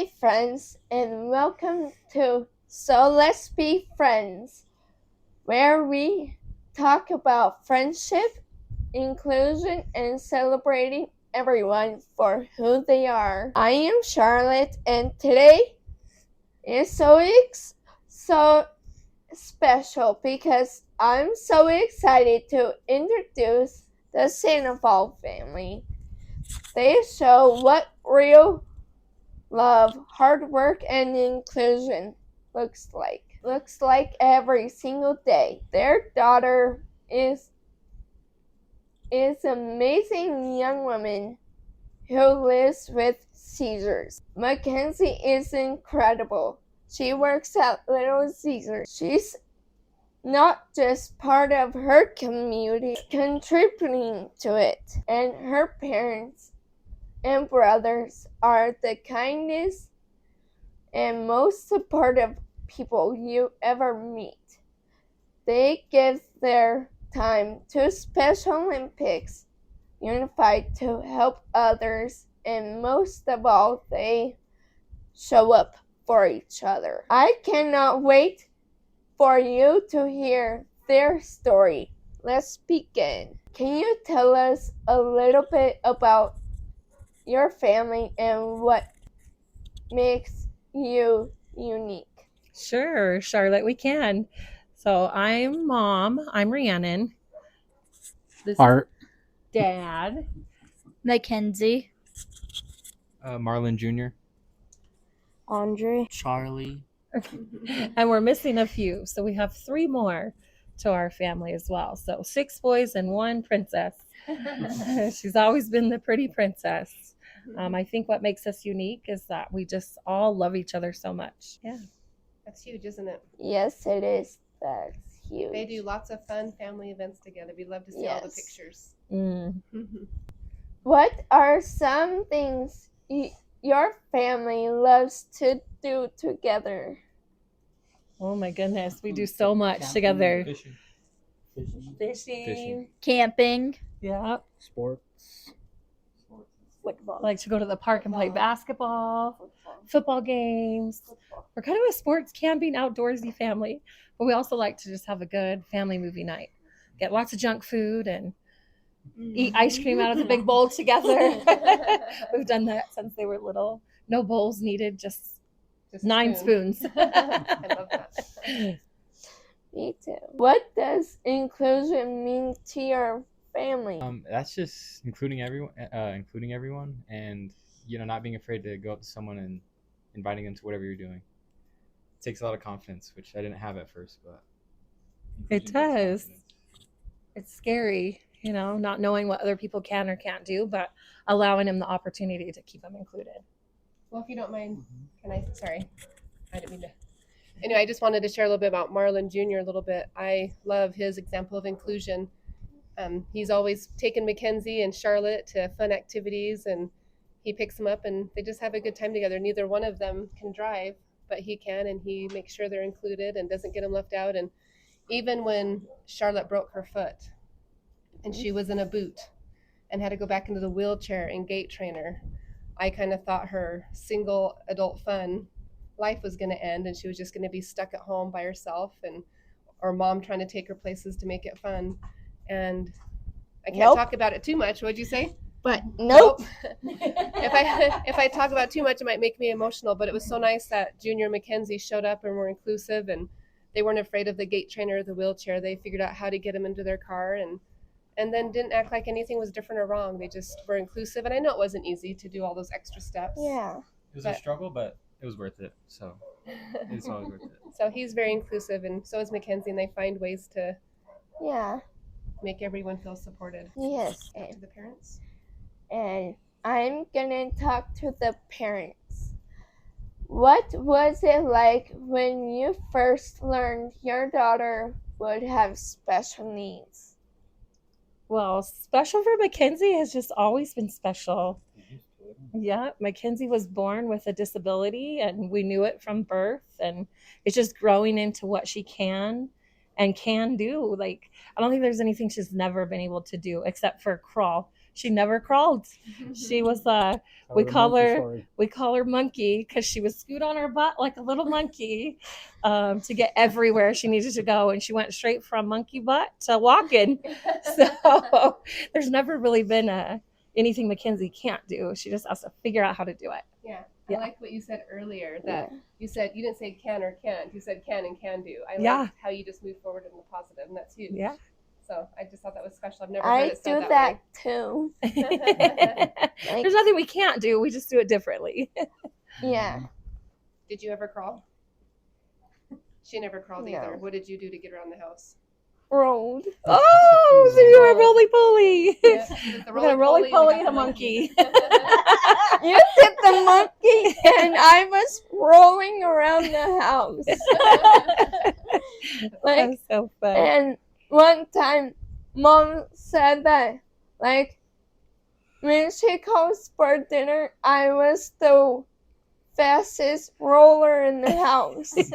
Hi friends, and welcome to So Let's Be Friends, where we talk about friendship, inclusion, and celebrating everyone for who they are. I am Charlotte, and today is so special because I'm so excited to introduce the Sandoval family. They show what real love, hard work, and inclusion looks like every single day. Their daughter is an amazing young woman who lives with seizures. Mackenzie is incredible. She works at Little Caesars. She's not just part of her community, contributing to it. And her parents and brothers are the kindest and most supportive people you ever meet. They give their time to Special Olympics, unified to help others, and most of all, they show up for each other. I cannot wait for you to hear their story. Let's begin. Can you tell us a little bit about your family and what makes you unique? Sure, Charlotte, we can. So I'm mom. I'm Rhiannon. This Art. is dad. Mackenzie. Marlon Jr. Andre. Charlie. And we're missing a few. So we have 3 more to our family as well. So 6 boys and 1 princess. She's always been the pretty princess. I think what makes us unique is that we just all love each other so much. Yeah. That's huge, isn't it? Yes, it is. That's huge. They do lots of fun family events together. We love to see all the pictures. What are some things your family loves to do together? Oh my goodness, we do so much together. Fishing. Camping. Yeah. Sports. Like to go to the park and play basketball, football games. We're kind of a sports, camping, outdoorsy family, but we also like to just have a good family movie night. Get lots of junk food and eat ice cream out of the big bowl together. We've done that since they were little. No bowls needed, just 9 spoons. I love that. Me too. What does inclusion mean to your family? That's just including everyone, and not being afraid to go up to someone and inviting them to whatever you're doing. It takes a lot of confidence, which I didn't have at first, but It does. It's scary, not knowing what other people can or can't do, but allowing them the opportunity to keep them included. Well, if you don't mind, sorry, I didn't mean to. Anyway, I just wanted to share a little bit about Marlon Jr. a little bit. I love his example of inclusion. He's always taken Mackenzie and Charlotte to fun activities, and he picks them up and they just have a good time together. Neither one of them can drive, but he can, and he makes sure they're included and doesn't get them left out. And even when Charlotte broke her foot and she was in a boot and had to go back into the wheelchair and gait trainer, I kind of thought her single adult fun life was going to end and she was just going to be stuck at home by herself, or mom trying to take her places to make it fun. And I can't talk about it too much. What'd you say? But nope. If I talk about too much, it might make me emotional. But it was so nice that Junior and Mackenzie showed up and were inclusive, and they weren't afraid of the gait trainer or the wheelchair. They figured out how to get them into their car, and then didn't act like anything was different or wrong. They just were inclusive, and I know it wasn't easy to do all those extra steps. Yeah. It was a struggle, but it was worth it. So it's always worth it. So he's very inclusive, and so is Mackenzie, and they find ways to make everyone feel supported. Yes. To the parents. And I'm gonna talk to the parents. What was it like when you first learned your daughter would have special needs? Well, special for Mackenzie has just always been special. Yeah, Mackenzie was born with a disability, and we knew it from birth, and it's just growing into what she can do. Like, I don't think there's anything she's never been able to do except for crawl. She never crawled. She was we call her Monkey because she would scoot on her butt like a little monkey to get everywhere she needed to go, and she went straight from monkey butt to walking. So there's never really been anything Mackenzie can't do. She just has to figure out how to do it. Yeah. Yeah. I like what you said earlier, that you didn't say can or can't. You said can and can do. I like how you just move forward in the positive, and that's huge. Yeah. So I just thought that was special. I've never heard it said that way. too. There's nothing we can't do. We just do it differently. Yeah. Did you ever crawl? She never crawled No. either. What did you do to get around the house? Rolled. Oh, so you were a roly-poly. Yeah, We're going to roly-poly and a monkey. You did the monkey, and I was rolling around the house. That's so fun. And one time, Mom said that, like, when she comes for dinner, I was the fastest roller in the house. That's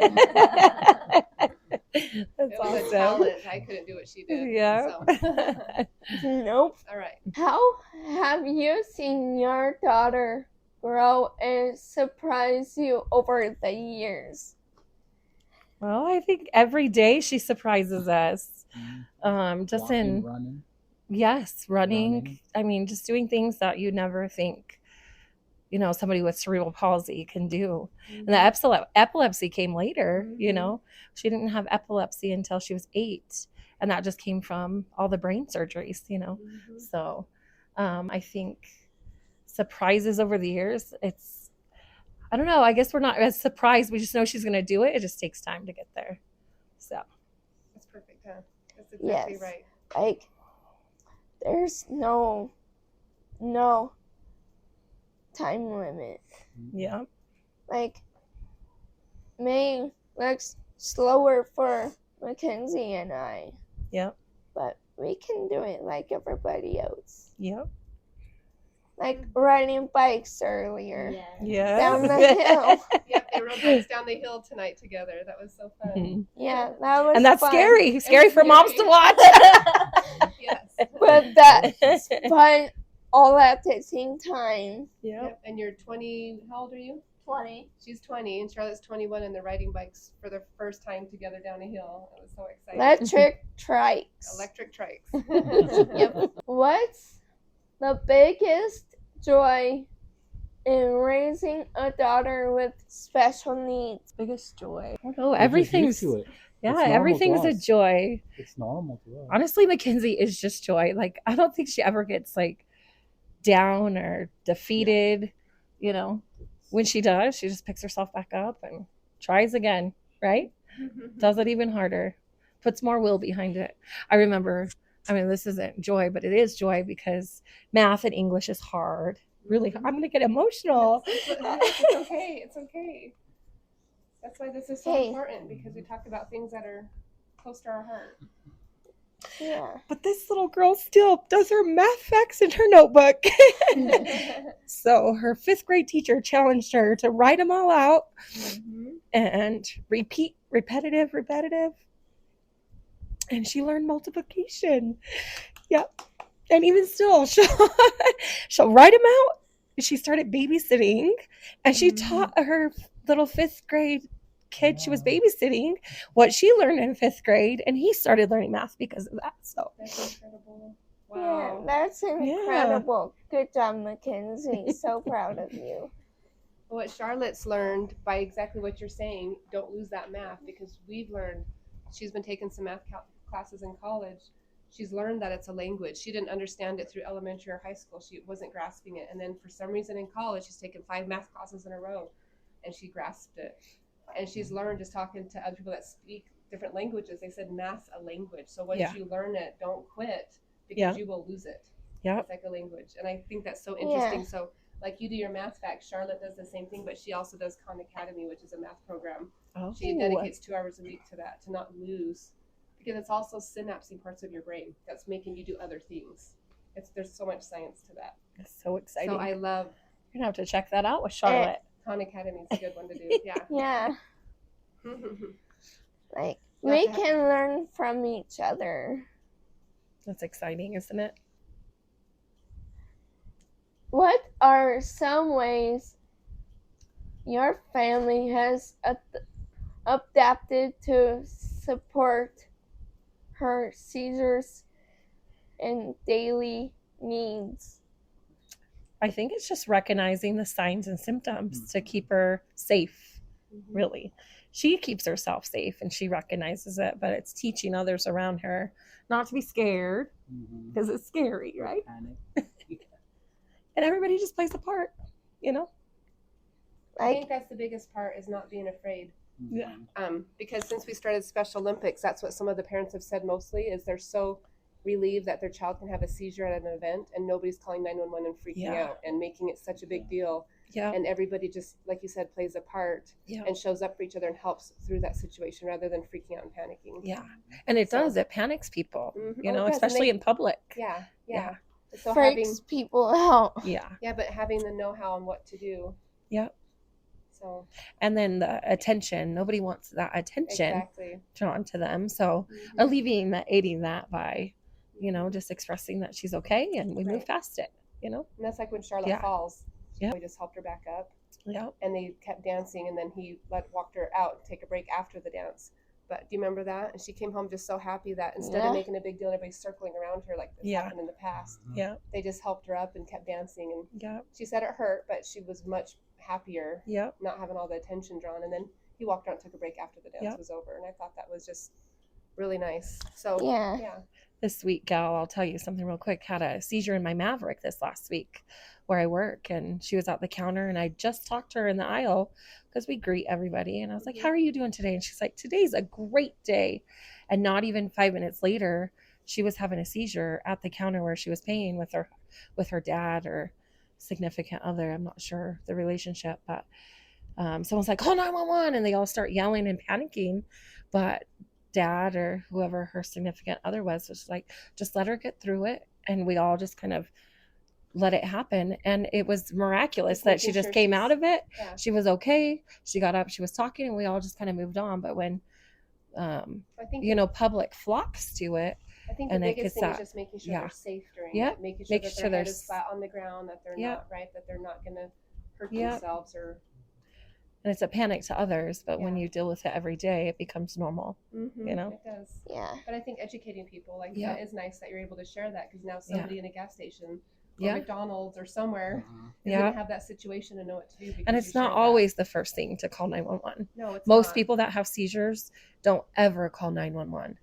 It was a awesome. talent. I couldn't do what she did. Yeah. So. Nope. All right. How have you seen your daughter grow and surprise you over the years? Well, I think every day she surprises us. Just Walking, in running. yes, running. I mean, just doing things that you never think, somebody with cerebral palsy can do. And the epilepsy came later. She didn't have epilepsy until she was 8, and that just came from all the brain surgeries. So I think surprises over the years, I don't know, I guess we're not as surprised. We just know she's going to do it. It just takes time to get there. So That's perfect, huh? That's exactly Yes. right. Like, there's no time limit. yeah. Like, May looks slower for Mackenzie and I, Yep. but we can do it like everybody else. Yep. Like riding bikes earlier. Yeah. Down the hill. Yep, they rode bikes down the hill tonight together. That was so fun. Mhm. Yeah, that was And that's fun. scary. Scary for moms to watch. Yes. But that's fun all at the same time. Yep. Yep. And you're 20. How old are you? 20. She's 20, and Charlotte's 21, and they're riding bikes for the first time together down a hill. It was so exciting. Electric trikes. Electric trikes. Yep. What's the biggest joy in raising a daughter with special needs? Biggest joy. Oh, We're just everything's used to it. yeah, It's normal everything's to a us. joy. It's normal to us. Honestly, Mackenzie is just joy. Like, I don't think she ever gets like down or defeated. When she does, she just picks herself back up and tries again, right? Does it even harder, puts more will behind it. I remember, this isn't joy, but it is joy because math and English is hard. Really, I'm going to get emotional. It's okay. It's okay. That's why this is so Hey. important, because we talk about things that are close to our heart. Yeah. But this little girl still does her math facts in her notebook. So her 5th grade teacher challenged her to write them all out and repeat, repetitive. And she learned multiplication. Yep. And even still, she'll write them out. She started babysitting, and she taught her little 5th grade kid she was babysitting what she learned in 5th grade, and he started learning math because of that. So That's incredible. Yeah, Wow. that's incredible. Good job, Mackenzie. So proud of you. What Charlotte's learned by exactly what you're saying, don't lose that math, because we've learned, she's been taking some math classes in college. She's learned that it's a language. She didn't understand it through elementary or high school. She wasn't grasping it. And then for some reason in college, she's taken 5 math classes in a row, and she grasped it. And she's learned just talking to other people that speak different languages. They said math's a language. So once you learn it, don't quit, because you will lose it. yeah. It's like a language. And I think that's so interesting. So like you do your math facts, Charlotte does the same thing, but she also does Khan Academy, which is a math program. Oh. She dedicates 2 hours a week to that, to not lose, because it's also synapsing parts of your brain that's making you do other things. There's so much science to that. It's so exciting. So I love You're going to have to check that out with Charlotte. Khan Academy. It's a good one to do. Yeah. Yeah. Like, Yeah, we to have- can learn from each other. That's exciting, isn't it? What are some ways your family has adapted to support her seizures and daily needs? I think it's just recognizing the signs and symptoms to keep her safe, really. She keeps herself safe and she recognizes it, but it's teaching others around her not to be scared because it's scary, right? And everybody just plays a part, you know? I think that's the biggest part, is not being afraid. Yeah. Because since we started Special Olympics, that's what some of the parents have said mostly, is they're so relieved that their child can have a seizure at an event and nobody's calling 911 and freaking out and making it such a big deal. Yeah. And everybody just, like you said, plays a part and shows up for each other and helps through that situation rather than freaking out and panicking. Yeah. And it does. It panics people, you know, it does. especially in public. Yeah. So Freaks people out. Yeah. Yeah, but having the know-how on what to do. Yep. So. And then the attention. Nobody wants that attention drawn to them. So alleviating that by, you know, just expressing that she's okay and we move past it, you know? And that's like when Charlotte falls. Yeah. We just helped her back up. Yeah. And they kept dancing, and then he walked her out, take a break after the dance. But do you remember that? And she came home just so happy that instead of making a big deal and everybody circling around her like this happened in the past, they just helped her up and kept dancing. And she said it hurt, but she was much happier not having all the attention drawn. And then he walked out and took a break after the dance was over. And I thought that was just really nice. So yeah. This sweet gal, I'll tell you something real quick, had a seizure in my Maverick this last week where I work, and she was at the counter, and I just talked to her in the aisle because we greet everybody, and I was like, how are you doing today? And she's like, today's a great day. And not even 5 minutes later, she was having a seizure at the counter where she was paying with her dad or significant other. I'm not sure the relationship, but someone's like, call 911, and they all start yelling and panicking, but dad or whoever her significant other was like, just let her get through it. And we all just kind of let it happen. And it was miraculous that she just came out of it. She was okay. She got up, she was talking, and we all just kind of moved on. But when, I think, you know, public flocks to it, I think the biggest thing is just making sure they're safe during it, making sure that their head is flat on the ground, that they're not that they're not going to hurt themselves or. And it's a panic to others, but when you deal with it every day, it becomes normal. You know? It does. Yeah. But I think educating people, like, that is nice that you're able to share that, because now somebody in a gas station or McDonald's or somewhere is going to have that situation and know what to do. And it's not always the first thing to call 911. No, it's Most not. people that have seizures don't ever call 911.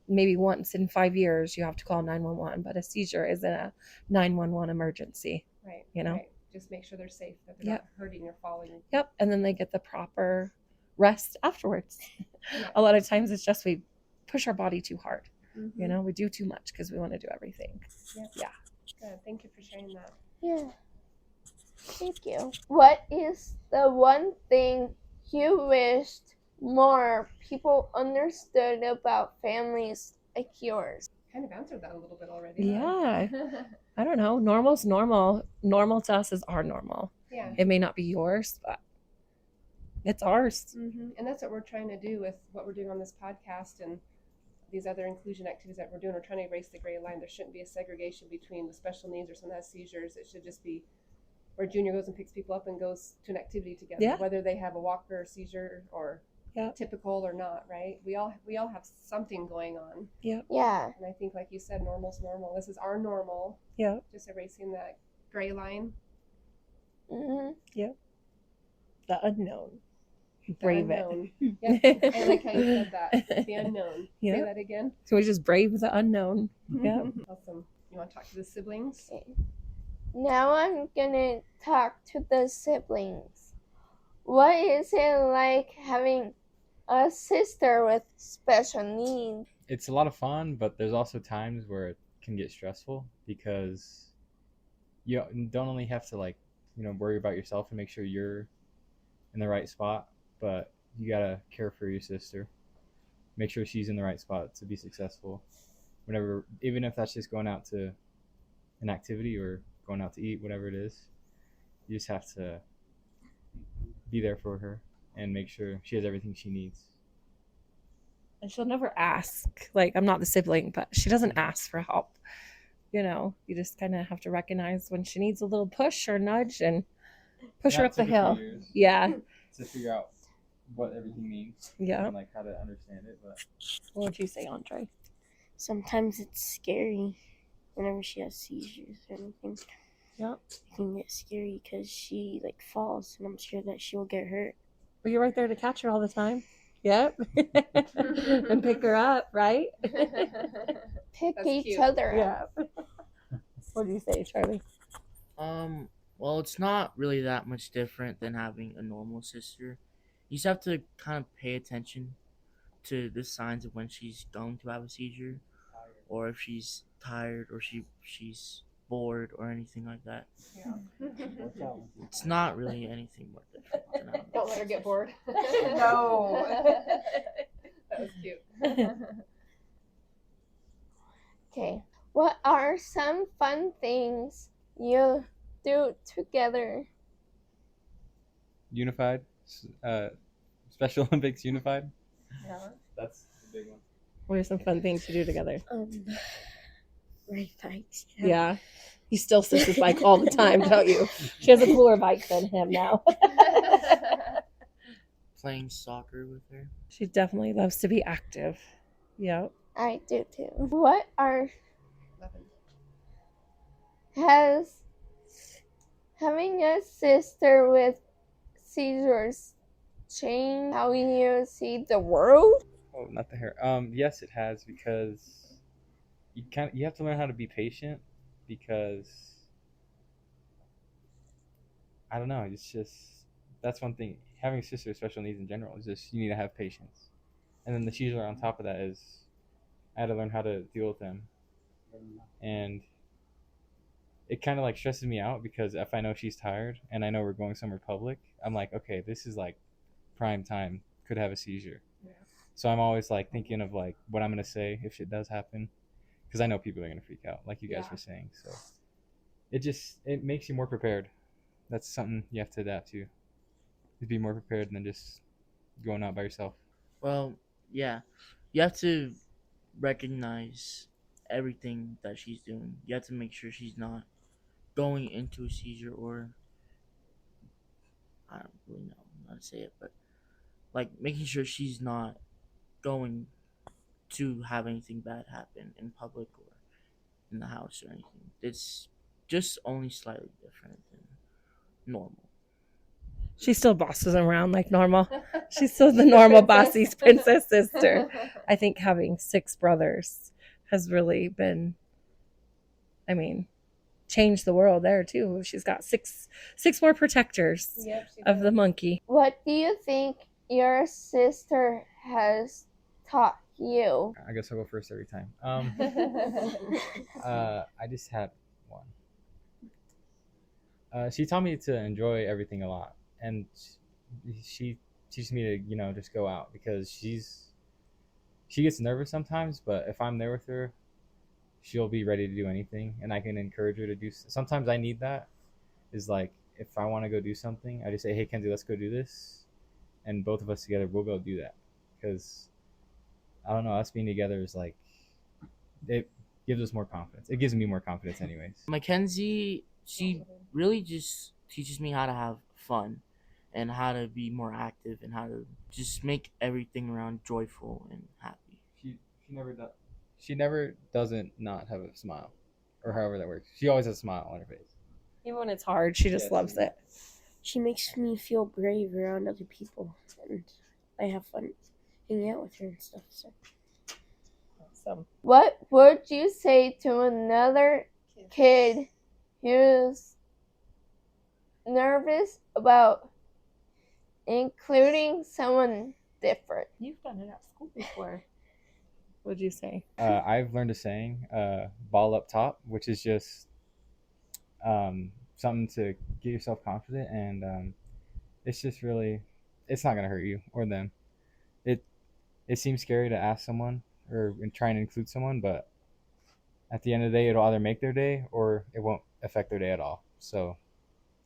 Maybe once in 5 years you have to call 911, but a seizure isn't a 911 emergency. Right. You know? Right. Just make sure they're safe, that they're not hurting or falling. Yep. And then they get the proper rest afterwards. A lot of times it's just we push our body too hard. You know, we do too much because we want to do everything. Yeah. Good. Thank you for sharing that. Yeah. Thank you. What is the one thing you wished more people understood about families like yours? Kind of answered that a little bit already. Yeah. I don't know. Normal's normal. Normal to us is our normal. Yeah. It may not be yours, but it's ours. And that's what we're trying to do with what we're doing on this podcast and these other inclusion activities that we're doing. We're trying to erase the gray line. There shouldn't be a segregation between the special needs or someone that has seizures. It should just be where Junior goes and picks people up and goes to an activity together, whether they have a walker or seizure or typical or not, right? We all have something going on. Yeah. And I think, like you said, normal's normal. This is our normal. Yeah. Just erasing that gray line. Yeah. The unknown. Brave it. Yep. I like how you said that. The unknown. Say that again. So we just brave the unknown. Yeah. Awesome. You want to talk to the siblings? Okay. Now I'm gonna talk to the siblings. What is it like having a sister with special needs? It's a lot of fun, but there's also times where it can get stressful because you don't only have to worry about yourself and make sure you're in the right spot, but you gotta care for your sister, make sure she's in the right spot to be successful whenever, even if that's just going out to an activity or going out to eat, whatever it is. You just have to be there for her and make sure she has everything she needs. And she'll never ask. Like, I'm not the sibling, but she doesn't ask for help. You just kind of have to recognize when she needs a little push or nudge and push her That up the took a few hill. years Yeah. to figure out what everything means. Yeah. And like how to understand it. But What would you say, Andre? Sometimes it's scary whenever she has seizures or anything. Yep. It can get scary because she like falls, and I'm scared that she'll get hurt. Well, you're right there to catch her all the time. Yep. And pick her up, right? Pick That's each cute. other up. Yeah. What do you say, Charlie? Well, it's not really that much different than having a normal sister. You just have to kind of pay attention to the signs of when she's going to have a seizure, or if she's tired, or she's bored, or anything like that. It's not really anything more different than having a Don't let her get bored. No. That was cute. Okay. What are some fun things you do together? Unified, Special Olympics unified. Yeah. That's the big one. What are some fun things to do together? Ride bikes. Yeah. You still sis his bike all the time, don't you? She has a cooler bike than him now. Playing soccer with her. She definitely loves to be active. Yep. I do too. Has having a sister with seizures changed how you see the world? Oh, not the hair. Yes, it has, because you have to learn how to be patient, because I don't know. It's just that's one thing. Having a sister with special needs in general is just you need to have patience, and then the seizure on top of that is I had to learn how to deal with them, and it kind of like stresses me out, because if I know she's tired and I know we're going somewhere public, I'm like, okay, this is like prime time, could have a seizure. Yeah. So I'm always like thinking of like what I'm gonna say if it does happen, because I know people are gonna freak out, like you guys were saying. So it makes you more prepared. That's something you have to adapt to. To be more prepared than just going out by yourself. Well, yeah, you have to recognize everything that she's doing. You have to make sure she's not going into a seizure, or I don't really know how to say it, but like making sure she's not going to have anything bad happen in public or in the house or anything. It's just only slightly different than normal. She still bosses around like normal. She's still the normal bossy princess sister. I think having 6 brothers has really been, changed the world there too. She's got six more protectors of the monkey. What do you think your sister has taught you? I guess I'll go first every time. I just had one. She taught me to enjoy everything a lot, and she teaches me to just go out, because she gets nervous sometimes, but if I'm there with her, she'll be ready to do anything, and I can encourage her to do. Sometimes I need that. Is like if I want to go do something, I just say, "Hey, Kenzie, let's go do this," and both of us together, we'll go do that, because I don't know, us being together is like it gives us more confidence. It gives me more confidence, anyways. Mackenzie, she really just teaches me how to have fun and how to be more active and how to just make everything around joyful and happy. She never doesn't not have a smile, or however that works. She always has a smile on her face. Even when it's hard, she just loves it. She makes me feel brave around other people, and I have fun hanging out with her and stuff. So. Awesome. What would you say to another kid who's nervous about including someone different? You've done it at school before. What'd you say? I've learned a saying, ball up top, which is just something to get yourself confident, and it's just really, it's not gonna hurt you or them. It seems scary to ask someone or try and include someone, but at the end of the day, it'll either make their day or it won't affect their day at all. So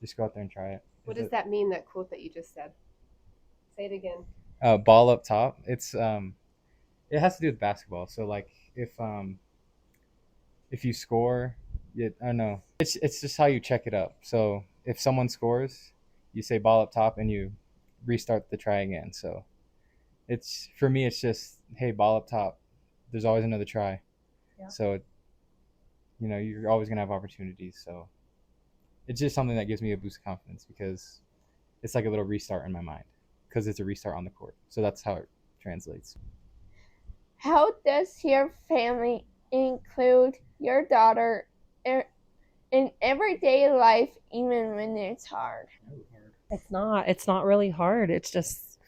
just go out there and try it. What does that mean, that quote that you just said? Say it again. Ball up top. It's it has to do with basketball. So like if if you score, I don't know. It's just how you check it up. So if someone scores, you say ball up top and you restart the try again. So it's for me, it's just, hey, ball up top. There's always another try. Yeah. So you're always gonna have opportunities. So it's just something that gives me a boost of confidence because it's like a little restart in my mind because it's a restart on the court. So that's how it translates. How does your family include your daughter in everyday life, even when it's hard? It's not really hard. It's just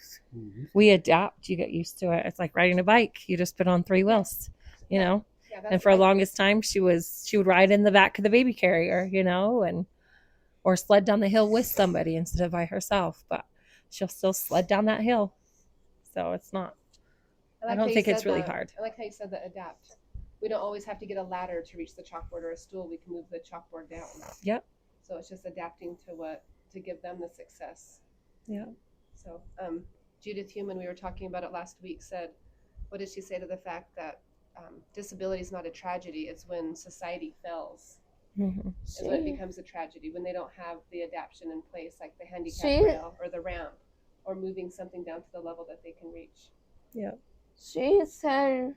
we adapt. You get used to it. It's like riding a bike. You just put on 3 wheels, Yeah, and for the longest time she would ride in the back of the baby carrier, and or sled down the hill with somebody instead of by herself, but she'll still sled down that hill. So it's not, I don't think it's really hard. I like how you said that, adapt. We don't always have to get a ladder to reach the chalkboard or a stool. We can move the chalkboard down. Yep. So it's just adapting to give them the success. Yeah. So Judith Heumann, we were talking about it last week, said, what did she say to the fact that disability is not a tragedy? It's when society fails. Mm-hmm. And when it becomes a tragedy, when they don't have the adaptation in place, like the handicap rail or the ramp, or moving something down to the level that they can reach. Yeah. She said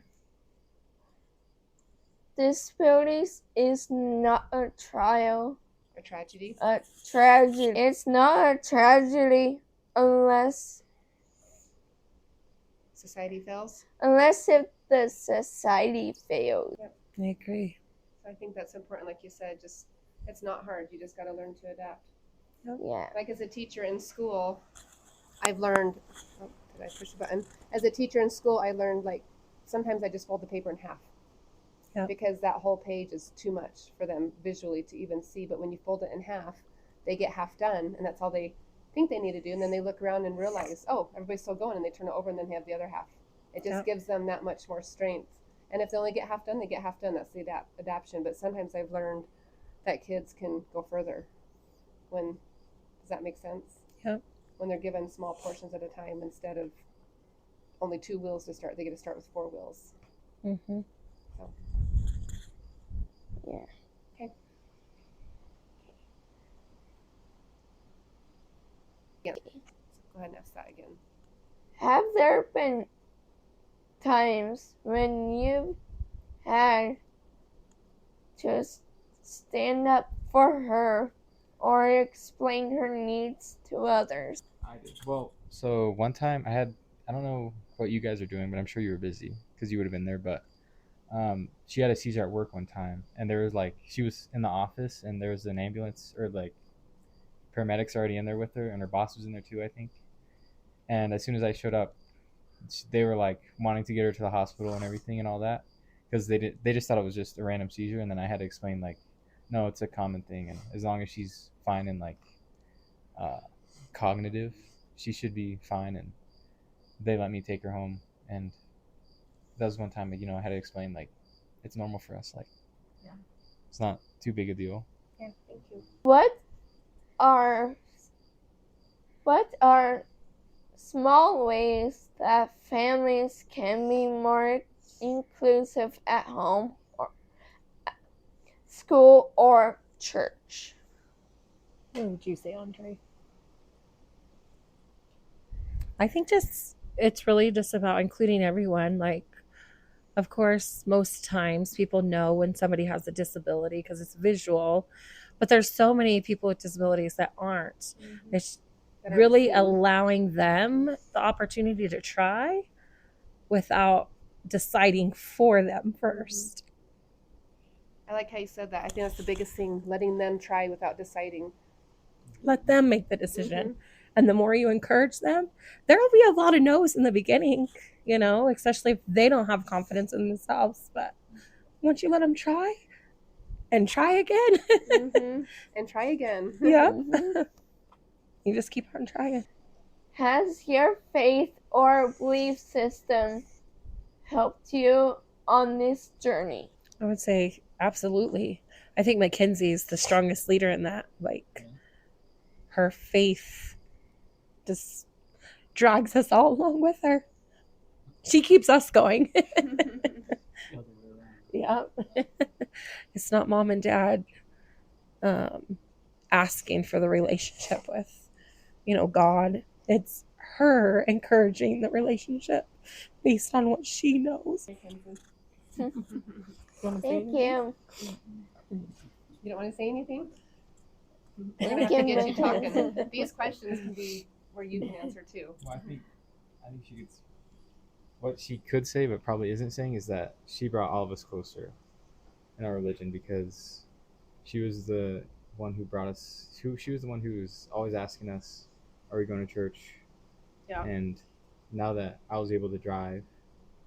disabilities is not a trial. A tragedy? A tragedy. It's not a tragedy unless society fails? Unless if the society fails. Yep. I agree. I think that's important, like you said, just it's not hard. You just got to learn to adapt. Yeah. Like as a teacher in school, I've learned, did I push the button? As a teacher in school, I learned like sometimes I just fold the paper in half. Yep. Because that whole page is too much for them visually to even see. But when you fold it in half, they get half done, and that's all they think they need to do. And then they look around and realize, oh, everybody's still going, and they turn it over and then they have the other half. It just gives them that much more strength. And if they only get half done, they get half done. That's the adaptation. But sometimes I've learned that kids can go further. Does that make sense? Yep. When they're given small portions at a time instead of only 2 wheels to start, they get to start with 4 wheels. Mm-hmm. So. Yeah. Okay. Yeah. Go ahead and ask that again. Have there been times when you had to stand up for her or explain her needs to others? I did. Well, so one time I don't know what you guys are doing, but I'm sure you were busy because you would have been there, but she had a seizure at work one time, and there was she was in the office and there was an ambulance or paramedics already in there with her, and her boss was in there too, I think. And as soon as I showed up, they were wanting to get her to the hospital and everything and all that because they just thought it was just a random seizure. And then I had to explain no, it's a common thing, and as long as she's fine and cognitive, she should be fine. And they let me take her home, and that was one time I had to explain it's normal for us, it's not too big a deal. Yeah, thank you. What are small ways that families can be more inclusive at home or school or church? What would you say, Andre? I think it's really just about including everyone. Of course, most times people know when somebody has a disability because it's visual, but there's so many people with disabilities that aren't. Mm-hmm. It's really allowing them the opportunity to try without deciding for them first. I like how you said that. I think that's the biggest thing, letting them try without deciding. Let them make the decision. Mm-hmm. And the more you encourage them, there will be a lot of no's in the beginning, especially if they don't have confidence in themselves. But once you let them try and try again. Mm-hmm. And try again. Yeah. Mm-hmm. You just keep on trying. Has your faith or belief system helped you on this journey? I would say absolutely. I think Mackenzie's the strongest leader in that. Her faith just drags us all along with her. She keeps us going. Yeah. It's not mom and dad asking for the relationship with, God. It's her encouraging the relationship based on what she knows. Thank You you. don't want to say anything? We're Thank gonna have to you, get you Mackenzie. talking. These questions can be where you can answer too. Well, I think she could. What she could say, but probably isn't saying, is that she brought all of us closer in our religion because she was the one who brought us. She was the one who was always asking us, "Are we going to church?" Yeah. And now that I was able to drive,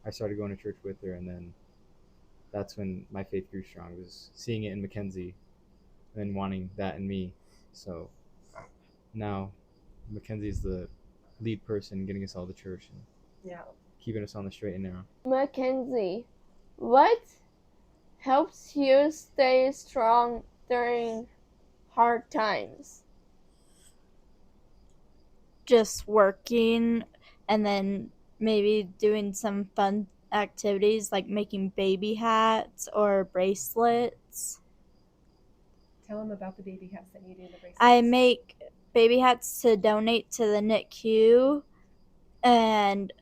I started going to church with her, and then that's when my faith grew strong. Was seeing it in Mackenzie, and then wanting that in me. So now Mackenzie's the lead person getting us all to church and Yeah. keeping us on the straight and narrow. Mackenzie, what helps you stay strong during hard times? Just working and then maybe doing some fun activities like making baby hats or bracelets. Tell them about the baby hats that you do. The bracelets. I make baby hats to donate to the NICU, and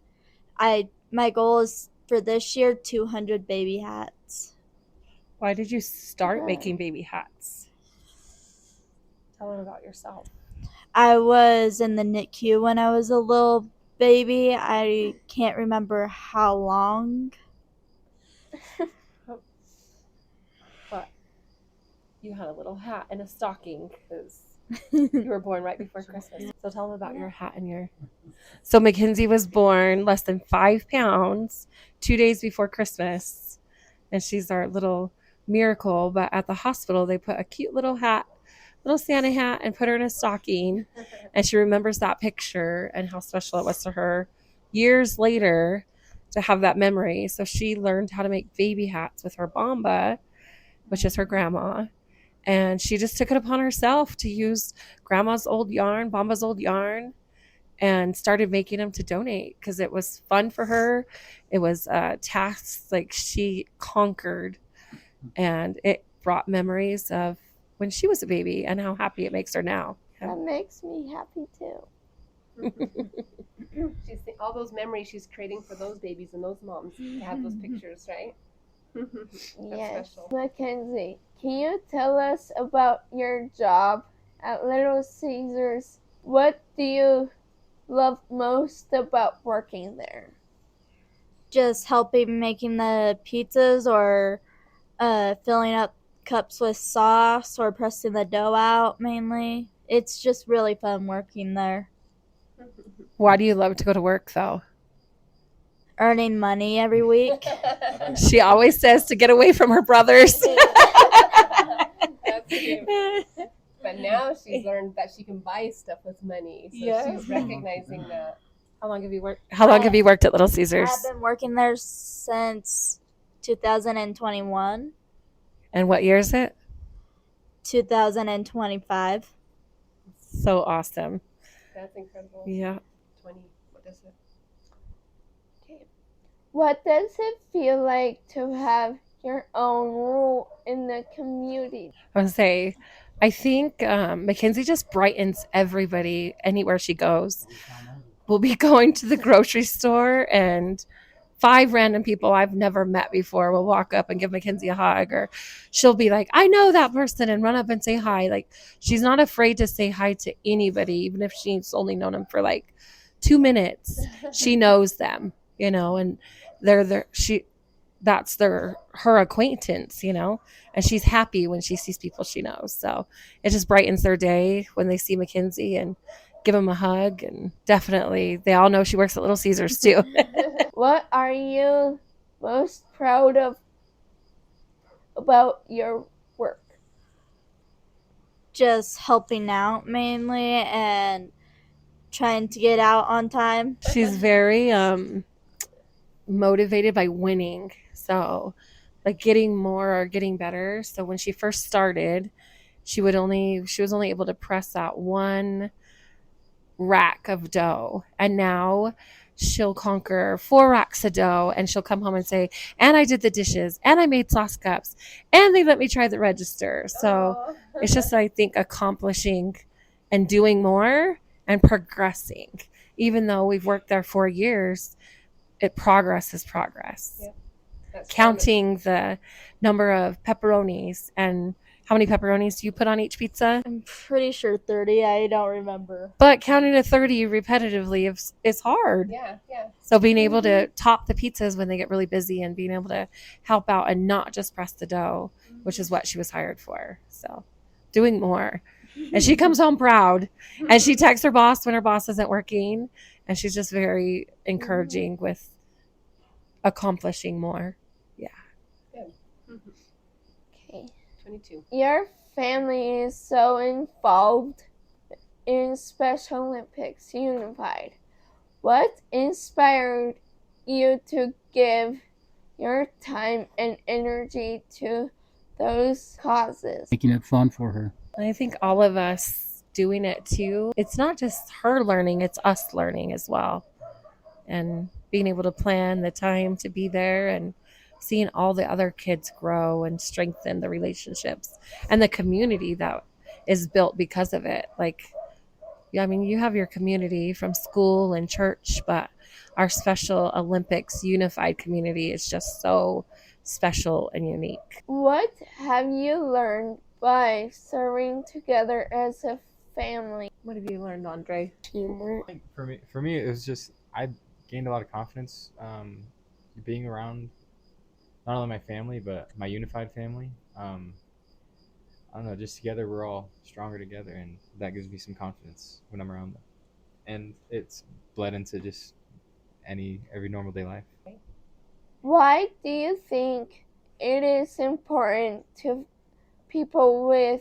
my goal is for this year 200 baby hats. Why did you start Yeah. making baby hats? Tell them about yourself. I was in the NICU when I was a little baby. I can't remember how long. But you had a little hat and a stocking because you were born right before Christmas. So tell them about your hat and your. So Mackenzie was born less than 5 pounds 2 days before Christmas, and she's our little miracle. But at the hospital, they put a cute little hat, little Santa hat, and put her in a stocking, and she remembers that picture and how special it was to her years later to have that memory. So she learned how to make baby hats with her Bamba, which is her grandma. And she just took it upon herself to use grandma's old yarn, Bamba's old yarn, and started making them to donate because it was fun for her. It was tasks like she conquered, and it brought memories of when she was a baby and how happy it makes her now. That makes me happy too. She's all those memories she's creating for those babies and those moms to have those pictures, right? That's Yes. special. Mackenzie, can you tell us about your job at Little Caesars? What do you love most about working there? Just helping making the pizzas or filling up cups with sauce or pressing the dough out mainly. It's just really fun working there. Why do you love to go to work, though? Earning money every week. She always says to get away from her brothers. That's cute. But now she's learned that she can buy stuff with money. So Yeah. she's recognizing that. How long have you worked at Little Caesars? I've been working there since 2021, And what year is it? 2025. So awesome. That's incredible. Yeah. 20, what is it? What does it feel like to have your own rule in the community? I would say, I think Mackenzie just brightens everybody anywhere she goes. We'll be going to the grocery store and 5 random people I've never met before will walk up and give Mackenzie a hug, or she'll be like, I know that person, and run up and say hi. Like, she's not afraid to say hi to anybody, even if she's only known them for like 2 minutes. She knows them, and that's her acquaintance, and she's happy when she sees people she knows. So it just brightens their day when they see Mackenzie and give them a hug. And definitely they all know she works at Little Caesars too. What are you most proud of about your work? Just helping out mainly and trying to get out on time. She's very motivated by winning. So like getting more or getting better. So when she first started, she was only able to press out 1 rack of dough, and now she'll conquer 4 racks of dough, and she'll come home and say, and I did the dishes, and I made sauce cups, and they let me try the register. So it's just, I think, accomplishing and doing more and progressing. Even though we've worked there 4 years, progress is progress. Yeah. That's Counting the number of pepperonis, and how many pepperonis do you put on each pizza? I'm pretty sure 30. I don't remember. But counting to 30 repetitively is hard. Yeah. So being able to top the pizzas when they get really busy, and being able to help out and not just press the dough, which is what she was hired for. So doing more. And she comes home proud, and she texts her boss when her boss isn't working, and she's just very encouraging with accomplishing more. Okay. 22. Your family is so involved in Special Olympics Unified. What inspired you to give your time and energy to those causes? Making it fun for her. I think all of us doing it too. It's not just her learning, it's us learning as well. And being able to plan the time to be there, and seeing all the other kids grow and strengthen the relationships and the community that is built because of it. Like, I mean, you have your community from school and church, but our Special Olympics unified community is just so special and unique. What have you learned by serving together as a family? What have you learned, Andre? Teamwork. I think for me, it was just, I gained a lot of confidence being around not only my family but my unified family. I don't know, just together we're all stronger together, and that gives me some confidence when I'm around them. And it's bled into just every normal day life. Why do you think it is important to people with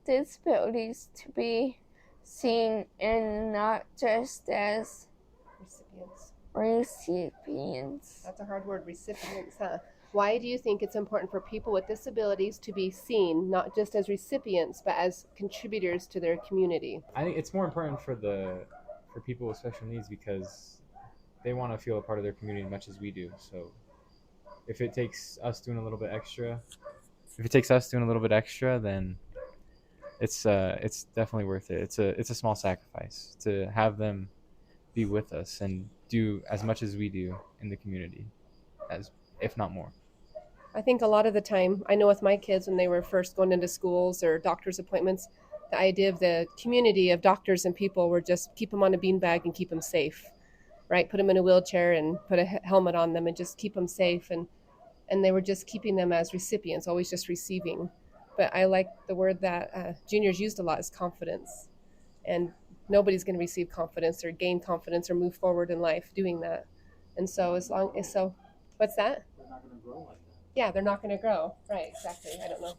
disabilities to be seen and not just as recipients? That's a hard word, recipients, huh? Why do you think it's important for people with disabilities to be seen, not just as recipients, but as contributors to their community? I think it's more important for people with special needs because they want to feel a part of their community as much as we do. So if it takes us doing a little bit extra, then it's definitely worth it. It's a small sacrifice to have them be with us and do as much as we do in the community, as if not more. I think a lot of the time, I know with my kids when they were first going into schools or doctor's appointments, the idea of the community of doctors and people were just keep them on a beanbag and keep them safe, right? Put them in a wheelchair and put a helmet on them and just keep them safe. And they were just keeping them as recipients, always just receiving. But I like the word that juniors used a lot is confidence. And nobody's going to receive confidence or gain confidence or move forward in life doing that. And so what's that? They're not going to grow like that. Yeah, they're not going to grow. Right, exactly. I don't know.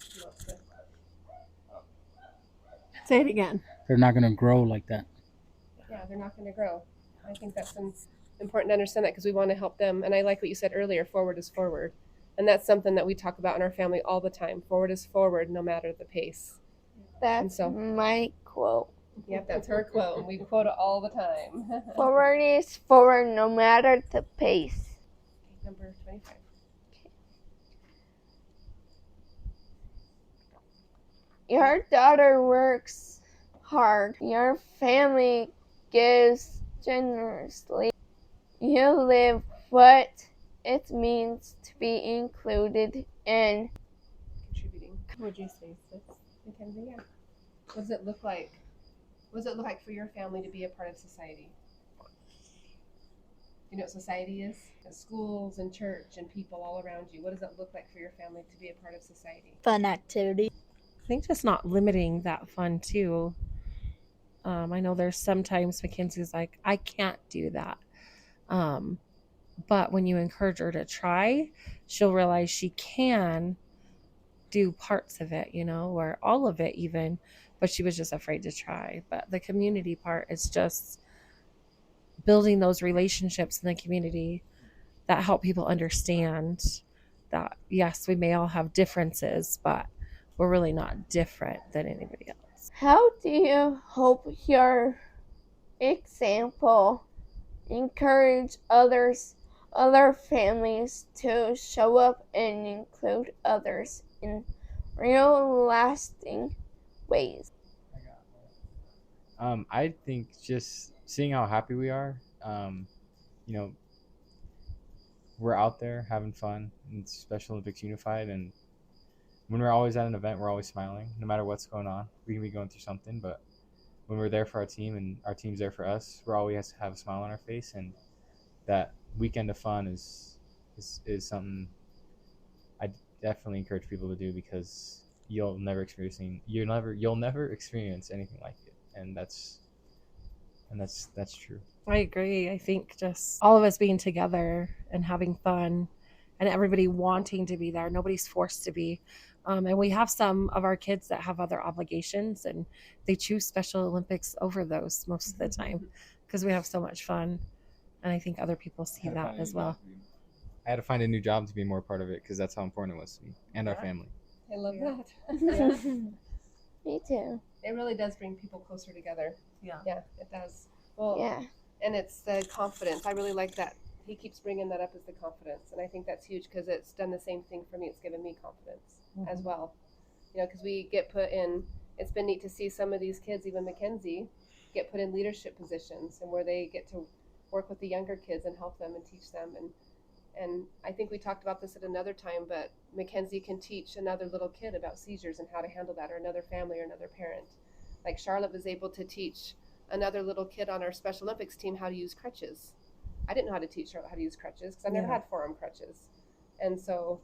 Say it again. They're not going to grow like that. Yeah, they're not going to grow. I think that's important to understand that because we want to help them. And I like what you said earlier, forward is forward. And that's something that we talk about in our family all the time. Forward is forward, no matter the pace. That's my quote. Yep, that's her quote. And we quote it all the time. Forward is forward, no matter the pace. Okay, number 25. Your daughter works hard. Your family gives generously. You live what it means to be included and Contributing. What would you say, sis? Mackenzie? Yeah. What does it look like? What does it look like for your family to be a part of society? You know what society is? Schools and church and people all around you. What does it look like for your family to be a part of society? Fun activity. I think just not limiting that fun too. I know there's sometimes Mackenzie's like, I can't do that. But when you encourage her to try, she'll realize she can do parts of it, or all of it even, but she was just afraid to try. But the community part is just building those relationships in the community that help people understand that, yes, we may all have differences, but we're really not different than anybody else. how do you hope your example encourage other families to show up and include others in real lasting ways? I think just seeing how happy we are, you know, we're out there having fun in Special Olympics Unified, and when we're always at an event, we're always smiling, no matter what's going on. We can be going through something, but when we're there for our team and our team's there for us, we're always have a smile on our face, and that weekend of fun is something I definitely encourage people to do, because you'll never experience anything like it, and that's true. I agree. I think just all of us being together and having fun and everybody wanting to be there. Nobody's forced to be. And we have some of our kids that have other obligations and they choose Special Olympics over those most of the time because we have so much fun. And I think other people see that as well. I had to find a new job to be more part of it because that's how important it was to me and our family. I love that. Me too. It really does bring people closer together. Yeah. Yeah, it does. Well, Yeah. and it's the confidence. I really like that. He keeps bringing that up as the confidence. And I think that's huge because it's done the same thing for me. It's given me confidence as well. You know, because we get put in, it's been neat to see some of these kids, even Mackenzie, get put in leadership positions and where they get to work with the younger kids and help them and teach them. And I think we talked about this at another time, but Mackenzie can teach another little kid about seizures and how to handle that, or another family or another parent. Like Charlotte was able to teach another little kid on our Special Olympics team how to use crutches. I didn't know how to teach Charlotte how to use crutches because I never had forearm crutches. And so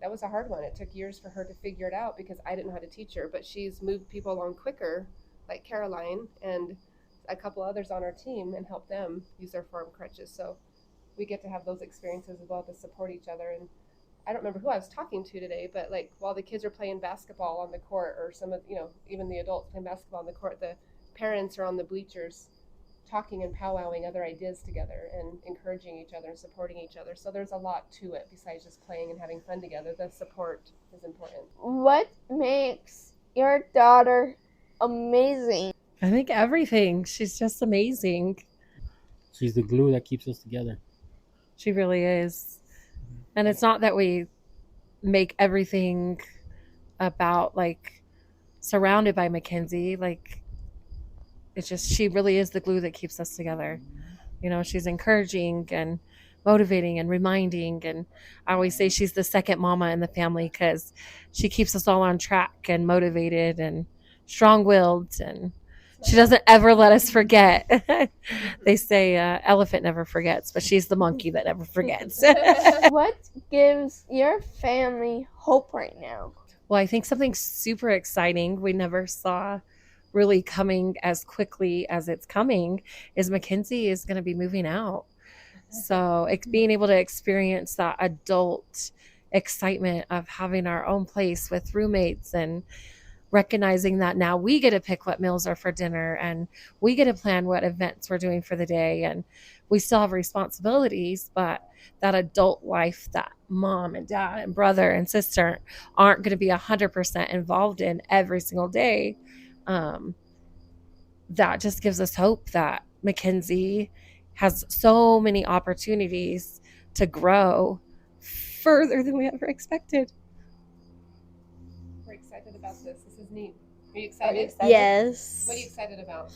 that was a hard one. It took years for her to figure it out because I didn't know how to teach her, but she's moved people along quicker, like Caroline and a couple others on our team, and helped them use their forearm crutches. So we get to have those experiences as well to support each other. And I don't remember who I was talking to today, but like while the kids are playing basketball on the court, or some of, you know, even the adults playing basketball on the court, the parents are on the bleachers talking and powwowing other ideas together and encouraging each other and supporting each other. So there's a lot to it besides just playing and having fun together. The support is important. What makes your daughter amazing? I think everything. She's just amazing. She's the glue that keeps us together. She really is. And it's not that we make everything about like surrounded by Mackenzie. Like, it's just, she really is the glue that keeps us together. You know, she's encouraging and motivating and reminding. And I always say she's the second mama in the family because she keeps us all on track and motivated and strong-willed, and she doesn't ever let us forget. They say elephant never forgets, but she's the monkey that never forgets. What gives your family hope right now? Well, I think something super exciting we never saw really coming as quickly as it's coming is Mackenzie is going to be moving out. So being able to experience that adult excitement of having our own place with roommates, and recognizing that now we get to pick what meals are for dinner and we get to plan what events we're doing for the day, and we still have responsibilities, but that adult life that mom and dad and brother and sister aren't going to be 100% involved in every single day. That just gives us hope that Mackenzie has so many opportunities to grow further than we ever expected. We're excited about this. This is neat. Are you excited? Yes. What are you excited about?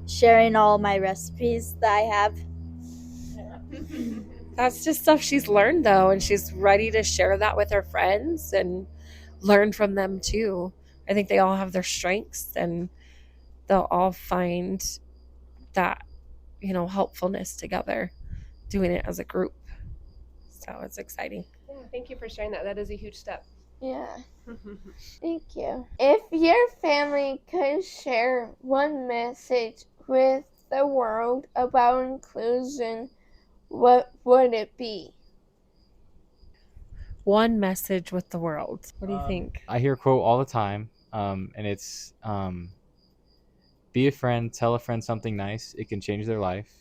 Sharing all my recipes that I have. That's just stuff she's learned though, and she's ready to share that with her friends and learn from them too. I think they all have their strengths, and they'll all find that, you know, helpfulness together, doing it as a group. So it's exciting. Yeah, thank you for sharing that. That is a huge step. Yeah. Thank you. If your family could share one message with the world about inclusion, what would it be? One message with the world. What do you think? I hear a quote all the time, and it's be a friend, tell a friend something nice. It can change their life.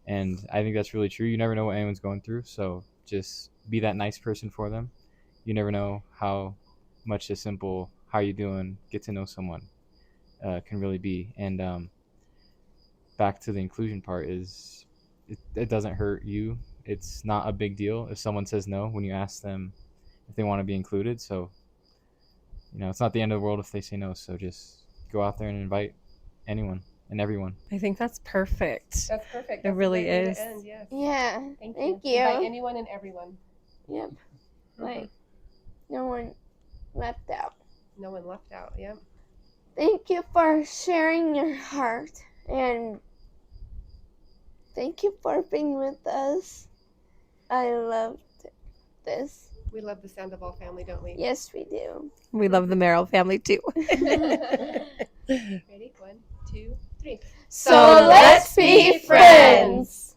And I think that's really true. You never know what anyone's going through, so just be that nice person for them. You never know how much a simple "how you doing?" get to know someone can really be. And back to the inclusion part is it doesn't hurt you. It's not a big deal if someone says no when you ask them if they want to be included. So, it's not the end of the world if they say no. So just go out there and invite anyone and everyone. I think that's perfect. That's perfect. It That's a really great way to is. end, yes. Yeah. Thank Thank you. Invite you. anyone and everyone. Yep. Like, no one left out. No one left out. Yep. Thank you for sharing your heart, and thank you for being with us. I loved this. We love the Sandoval family, don't we? Yes, we do. We love the Merrill family too. Ready? 1, 2, 3. So let's be friends.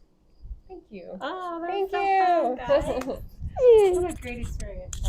Thank you. Oh, Thank you. What a great experience.